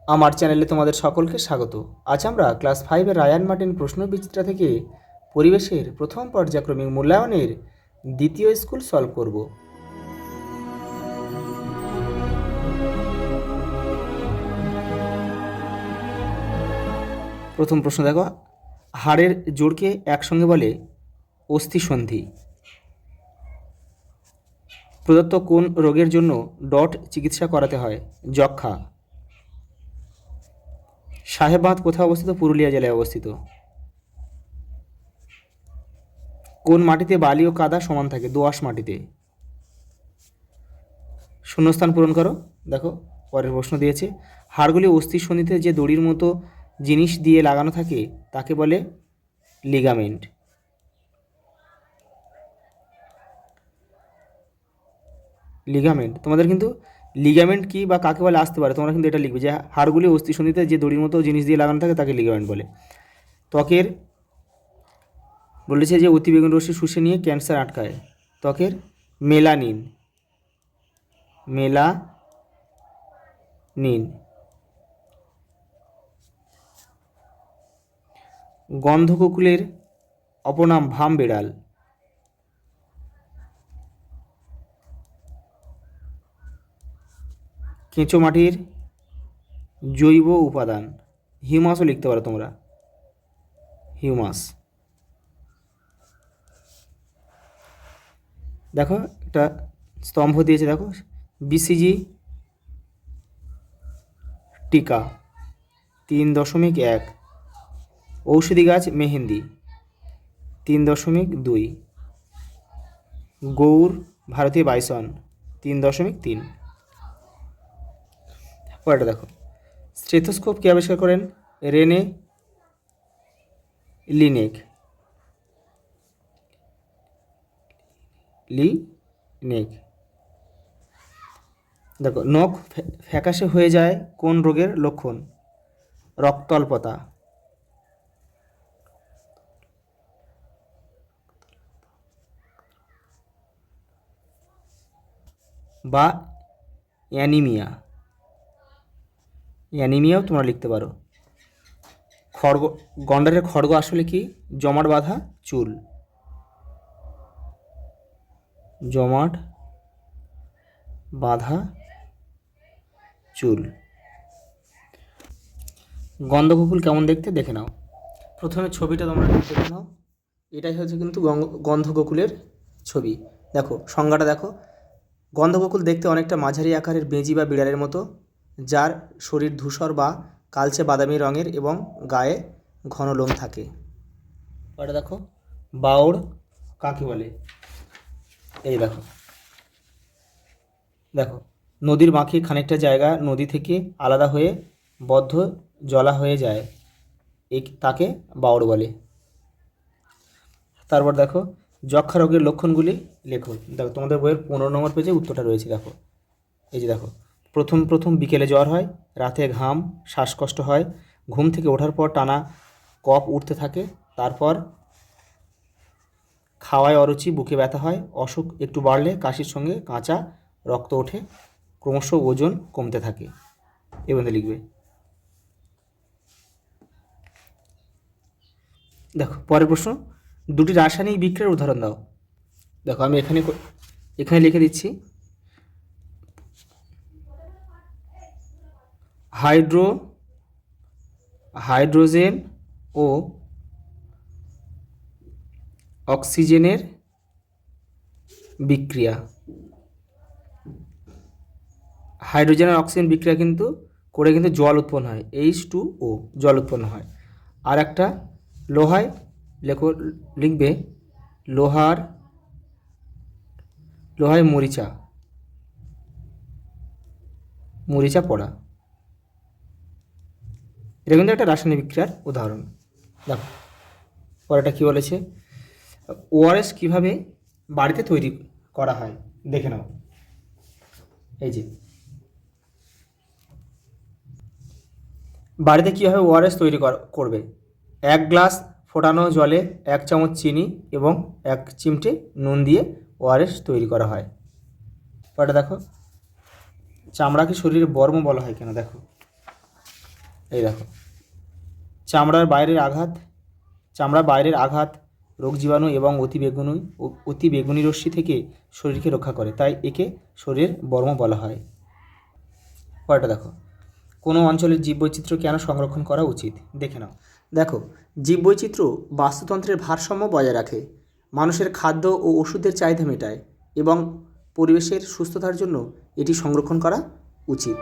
আমার চ্যানেলে তোমাদের সকলকে স্বাগত। আজ আমরা ক্লাস 5-এর রায়ান মার্টিন প্রশ্নবিচিত্রা থেকে পরিবেশের প্রথম পর্যায়ক্রমিক মূল্যায়নের দ্বিতীয় স্কুল সলভ করব। প্রথম প্রশ্ন দেখো, হাড়ের জোড়কে একসঙ্গে বলে অস্থিসন্ধি। প্রদত্ত কোন রোগের জন্য ডট চিকিৎসা করাতে হয়? যক্ষা। সাহেববাঁধ কোথায় অবস্থিত? পুরুলিয়া জেলায় অবস্থিত। কোন মাটিতে বালি ও কাদা সমান থাকে? দোআঁশ মাটিতে। শূন্যস্থান পূরণ করো। দেখো পরের প্রশ্ন দিয়েছে, হাড়গুলি অস্থির সন্ধিতে যে দড়ির মতো জিনিস দিয়ে লাগানো থাকে তাকে বলে লিগামেন্ট। লিগামেন্ট তোমাদের কিন্তু লিগামেন্ট কি বা কাকে বলে আসতে পারে, তোমরা কিন্তু এটা লিখবে যে হাড়গুলি অস্থি সন্ধিতে যে দড়ির মতো জিনিস দিয়ে লাগানো থাকে তাকে লিগামেন্ট বলে। ত্বকের বলেছে যে অতিবেগুনি রশ্মি শুষে নিয়ে ক্যান্সার আটকায়। ত্বকের মেলানিন। মেলানিন। গন্ধককুলের অপর নাম ভাম বিড়াল। কেঁচো মাটির জৈব উপাদান। হিউমাসও লিখতে পারো তোমরা, হিউমাস। দেখো একটা স্তম্ভ দিয়েছে, দেখো বিসিজি টিকা 3.1। ঔষধি গাছ মেহেন্দি 3.2। গৌর ভারতীয় বাইসন 3.3। পরেরটা দেখো, স্টেথোস্কোপ কে আবিষ্কার করেন? Rene Laennec. দেখো নখ ফ্যাকাশে হয়ে যায় কোন রোগের লক্ষণ? রক্তাল্পতা। বা অ্যানিমিয়া। অ্যানিমিয়াও তোমরা লিখতে পারো। গন্ডারের খড়গ আসলে কি? জমাট বাঁধা চুল। জমাট বাঁধা চুল। গন্ধককুল কেমন দেখতে দেখে নাও। প্রথমে ছবিটা তোমরা দেখে নাও, এটাই হচ্ছে কিন্তু গন্ধককুলের ছবি। দেখো সংজ্ঞাটা দেখো, গন্ধককুল দেখতে অনেকটা মাঝারি আকারের বেজি বা বিড়ালের মতো, যার শরীর ধূসর বা কালচে বাদামি রঙের এবং গায়ে ঘন লোম থাকে। ওটা দেখো বাউড় কাকে বলে? এই দেখো, দেখো নদীর বাঁকে খানিকটা জায়গা নদী থেকে আলাদা হয়ে বদ্ধ জলা হয়ে যায়, তাকে বাউড় বলে। তারপর দেখো যক্ষা রোগের লক্ষণগুলি লেখো। দেখো তোমাদের বইয়ের 15 নম্বর পেজে উত্তরটা রয়েছে। দেখো এই যে দেখো, প্রথম বিকেলে জ্বর হয়, রাতে ঘাম, শ্বাসকষ্ট হয়, ঘুম থেকে ওঠার পর টানা কফ উঠতে থাকে, তারপর খাওয়ায় অরুচি, বুকে ব্যথা হয়, অসুখ একটু বাড়লে কাশির সঙ্গে কাঁচা রক্ত ওঠে, ক্রমশ ওজন কমতে থাকে। এবার লিখবে। দেখো পরের প্রশ্ন, দুটি রাসায়নিক বিক্রিয়ার উদাহরণ দাও। দেখো আমি এখানে লিখে দিচ্ছি, হাইড্রোজেন ও অক্সিজেনের বিক্রিয়া। হাইড্রোজেন আর অক্সিজেন বিক্রিয়া কিন্তু করে কিন্তু জল উৎপন্ন হয়, H2O জল উৎপন্ন হয়। আর একটা লোহায় লিখবে লোহায় মরিচা পড়া। এটা কিন্তু একটা রাসায়নিক বিক্রিয়ার উদাহরণ। দেখো পরেরটা কী বলেছে, ওআরএস কীভাবে বাড়িতে তৈরি করা হয় দেখে নাও। এই যে বাড়িতে কীভাবে ওআরএস তৈরি করবে? 1 গ্লাস ফোটানো জলে 1 চামচ চিনি এবং 1 চিমটে নুন দিয়ে ওআরএস তৈরি করা হয়। পরেরটা দেখো, চামড়াকে শরীরের বর্ম বলা হয় কেন? দেখো এই দেখো, চামড়ার বাইরের আঘাত রোগ জীবাণু এবং অতি বেগুনি রশ্মি থেকে শরীরকে রক্ষা করে, তাই একে শরীরের বর্ম বলা হয়। পরেরটা দেখো, কোনো অঞ্চলের জীববৈচিত্র্য কেন সংরক্ষণ করা উচিত দেখে নাও। দেখো, জীববৈচিত্র্য বাস্তুতন্ত্রের ভারসাম্য বজায় রাখে, মানুষের খাদ্য ও ওষুধের চাহিদা মেটায় এবং পরিবেশের সুস্থতার জন্য এটি সংরক্ষণ করা উচিত।